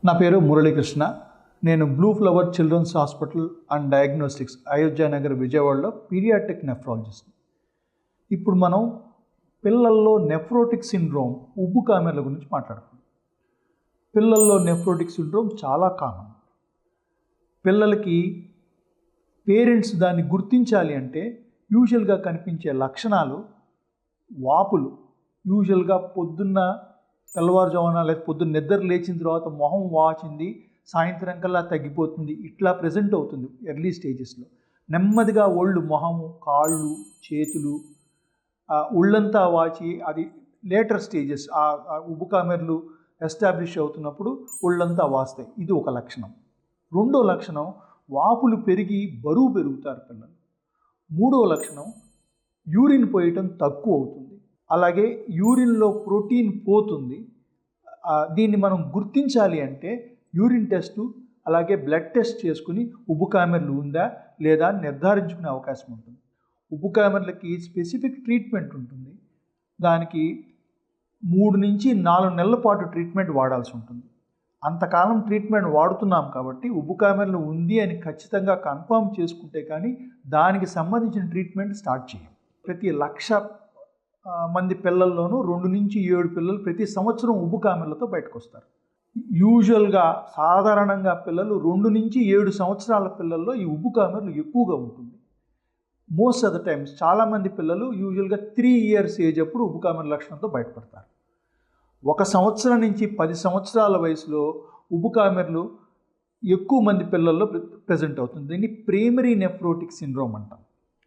నా పేరు మురళీకృష్ణ. నేను Blue Flower Children's Hospital and Diagnostics Ayodhya Nagar విజయవాడలో పీడియాట్రిక్ నెఫ్రాలజిస్ట్. ఇప్పుడు మనం పిల్లల్లో నెఫ్రోటిక్ సిండ్రోమ్ ఉబ్బు కామెర్ల గురించి మాట్లాడుకుందాం. పిల్లల్లో నెఫ్రోటిక్ సిండ్రోమ్ చాలా కామన్. పిల్లలకి పేరెంట్స్ దాన్ని గుర్తించాలి అంటే యూజువల్గా కనిపించే లక్షణాలు వాపులు. యూజువల్గా పొద్దున్న తెల్లవారుజామున లేదా పొద్దున్న నిద్ర లేచిన తర్వాత మొహం వాచింది, సాయంత్రం కల్లా తగ్గిపోతుంది, ఇట్లా ప్రజెంట్ అవుతుంది ఎర్లీ స్టేజెస్లో. నెమ్మదిగా ఒళ్ళు, మొహము, కాళ్ళు, చేతులు, ఒళ్ళంతా వాచి అది లేటర్ స్టేజెస్. ఆ ఉబ్బు కామెర్లు ఎస్టాబ్లిష్ అవుతున్నప్పుడు ఒళ్ళంతా వాస్తాయి. ఇది ఒక లక్షణం. రెండో లక్షణం వాపులు పెరిగి బరువు పెరుగుతారు పిల్లలు. మూడో లక్షణం యూరిన్ పోయటం తక్కువ అవుతుంది. అలాగే యూరిన్లో ప్రోటీన్ పోతుంది. దీన్ని మనం గుర్తించాలి అంటే యూరిన్ టెస్టు అలాగే బ్లడ్ టెస్ట్ చేసుకుని ఉబ్బు కామెర్లు ఉందా లేదా నిర్ధారించుకునే అవకాశం ఉంటుంది. ఉబ్బు కామెర్లకి స్పెసిఫిక్ ట్రీట్మెంట్ ఉంటుంది. దానికి 3 నుంచి 4 నెలల పాటు ట్రీట్మెంట్ వాడాల్సి ఉంటుంది. అంతకాలం ట్రీట్మెంట్ వాడుతున్నాం కాబట్టి ఉబ్బు కామెర్లు ఉంది అని ఖచ్చితంగా కన్ఫర్మ్ చేసుకుంటే కానీ దానికి సంబంధించిన ట్రీట్మెంట్ స్టార్ట్ చేయం. ప్రతి 1,00,000 మంది పిల్లల్లోనూ 2 నుంచి 7 పిల్లలు ప్రతి సంవత్సరం ఉబ్బు కామెర్లతో బయటకు వస్తారు. యూజువల్గా సాధారణంగా పిల్లలు 2 నుంచి 7 సంవత్సరాల పిల్లల్లో ఈ ఉబ్బు కామెర్లు ఎక్కువగా ఉంటుంది. మోస్ట్ ఆఫ్ ద టైమ్స్ చాలామంది పిల్లలు యూజువల్గా 3 ఇయర్స్ ఏజ్ అప్పుడు ఉబ్బు కామెర్ల లక్షణంతో బయటపడతారు. 1 సంవత్సరం నుంచి 10 సంవత్సరాల వయసులో ఉబ్బు కామెర్లు ఎక్కువ మంది పిల్లల్లో ప్రజెంట్ అవుతుంది. దీన్ని ప్రైమరీ నెఫ్రోటిక్ సిండ్రోమ్ అంటాం.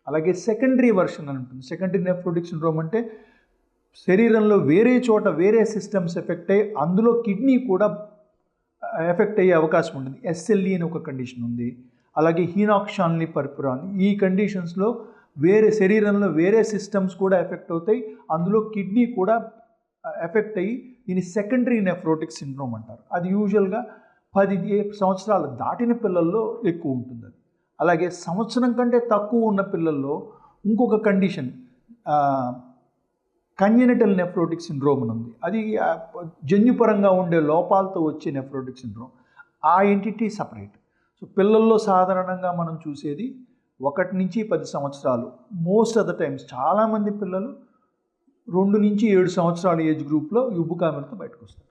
అలాగే సెకండరీ వర్షన్ అని ఉంటుంది. సెకండరీ నెఫ్రోటిక్ సిండ్రోమ్ అంటే శరీరంలో వేరే చోట వేరే సిస్టమ్స్ ఎఫెక్ట్ అయ్యి అందులో కిడ్నీ కూడా ఎఫెక్ట్ అయ్యే అవకాశం ఉంటుంది. ఎస్ఎల్ఈ అని ఒక కండిషన్ ఉంది. అలాగే హీనాక్సాల్ని పర్పురాన్. ఈ కండిషన్స్లో శరీరంలో వేరే సిస్టమ్స్ కూడా ఎఫెక్ట్ అవుతాయి. అందులో కిడ్నీ కూడా ఎఫెక్ట్ అయ్యి దీన్ని సెకండరీ నెఫ్రోటిక్ సిండ్రోమ్ అంటారు. అది యూజువల్గా 10 సంవత్సరాలు దాటిన పిల్లల్లో ఎక్కువ ఉంటుంది. అది అలాగే సంవత్సరం కంటే తక్కువ ఉన్న పిల్లల్లో ఇంకొక కండిషన్ కంజెనిటల్ నెఫ్రోటిక్ సిండ్రోమ్ అని ఉంది. అది జన్యుపరంగా ఉండే లోపాలతో వచ్చే నెఫ్రోటిక్ సిండ్రోమ్. ఆ ఎంటిటీ సపరేట్. సో పిల్లల్లో సాధారణంగా మనం చూసేది 1 నుంచి 10 సంవత్సరాలు. మోస్ట్ ఆఫ్ ద టైమ్స్ చాలామంది పిల్లలు 2 నుంచి 7 సంవత్సరాల ఏజ్ గ్రూప్లో ఉబ్బు కామెర్లతో బయటకు వస్తారు.